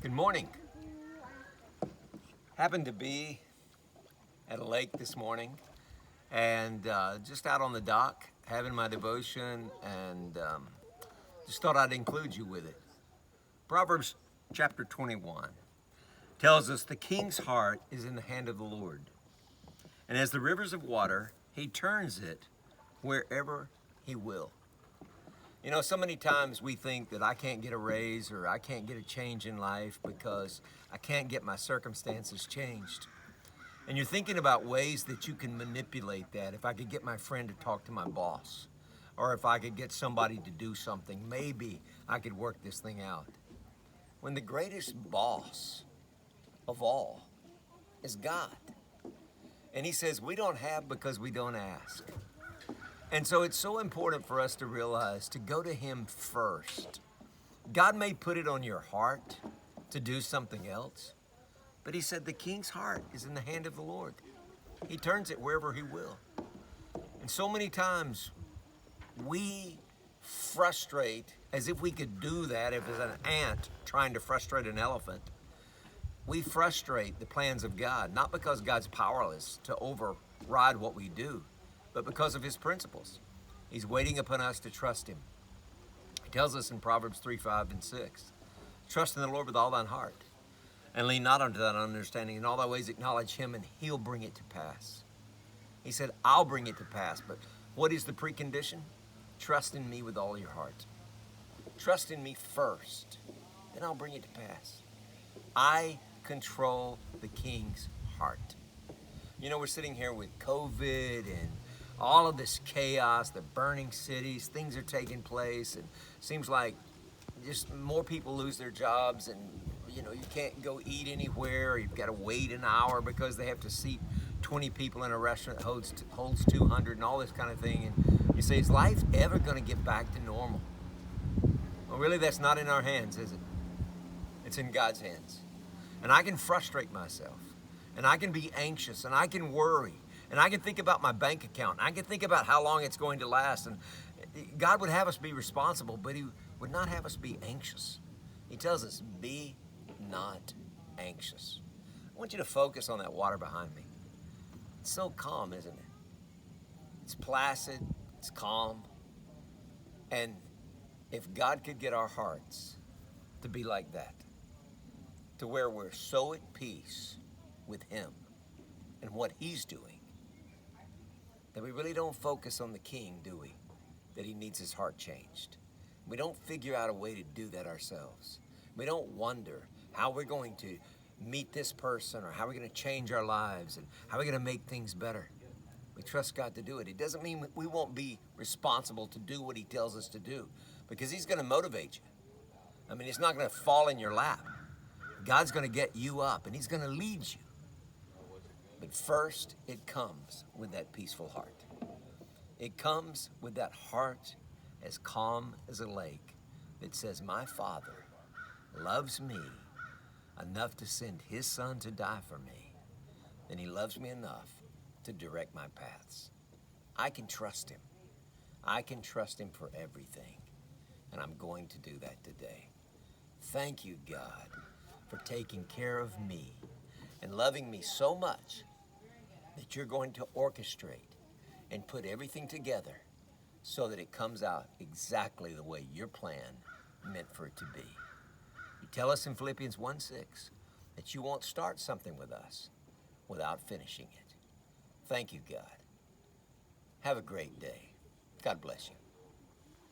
Good morning. Happened to be at a lake this morning and just out on the dock having my devotion and just thought I'd include you with it. Proverbs chapter 21 tells us the king's heart is in the hand of the Lord. And as the rivers of water, he turns it wherever he will. You know, so many times we think that I can't get a raise or I can't get a change in life because I can't get my circumstances changed. And you're thinking about ways that you can manipulate that. If I could get my friend to talk to my boss, or if I could get somebody to do something, maybe I could work this thing out. When the greatest boss of all is God. And he says we don't have because we don't ask. And so it's so important for us to realize to go to him first. God may put it on your heart to do something else, but he said the king's heart is in the hand of the Lord. He turns it wherever he will. And so many times we frustrate as if we could do that if it's an ant trying to frustrate an elephant. We frustrate the plans of God, not because God's powerless to override what we do, but because of his principles. He's waiting upon us to trust him. He tells us in Proverbs 3:5-6, trust in the Lord with all thine heart, and lean not unto thine understanding. In all thy ways acknowledge him, and he'll bring it to pass. He said, I'll bring it to pass. But what is the precondition? Trust in me with all your heart. Trust in me first, then I'll bring it to pass. I control the king's heart. You know, we're sitting here with COVID and all of this chaos, the burning cities, things are taking place, and it seems like just more people lose their jobs, and you know, you can't go eat anywhere, or you've got to wait an hour because they have to seat 20 people in a restaurant that holds 200 and all this kind of thing. And you say, is life ever going to get back to normal? Well, really, that's not in our hands, is it? It's in God's hands. And I can frustrate myself, and I can be anxious, and I can worry, and I can think about my bank account, and I can think about how long it's going to last. And God would have us be responsible, but he would not have us be anxious. He tells us, be not anxious. I want you to focus on that water behind me. It's so calm, isn't it? It's placid, it's calm. And if God could get our hearts to be like that, to where we're so at peace with him and what he's doing, that we really don't focus on the king, do we? That he needs his heart changed. We don't figure out a way to do that ourselves. We don't wonder how we're going to meet this person, or how we're going to change our lives, and how we're going to make things better. We trust God to do it. It doesn't mean we won't be responsible to do what he tells us to do, because he's going to motivate you. I mean, it's not going to fall in your lap. God's going to get you up, and he's going to lead you. But first, it comes with that peaceful heart. It comes with that heart as calm as a lake that says, my Father loves me enough to send his son to die for me. Then he loves me enough to direct my paths. I can trust him. I can trust him for everything. And I'm going to do that today. Thank you, God, for taking care of me and loving me so much that you're going to orchestrate and put everything together so that it comes out exactly the way your plan meant for it to be. You tell us in Philippians 1:6 that you won't start something with us without finishing it. Thank you, God. Have a great day. God bless you.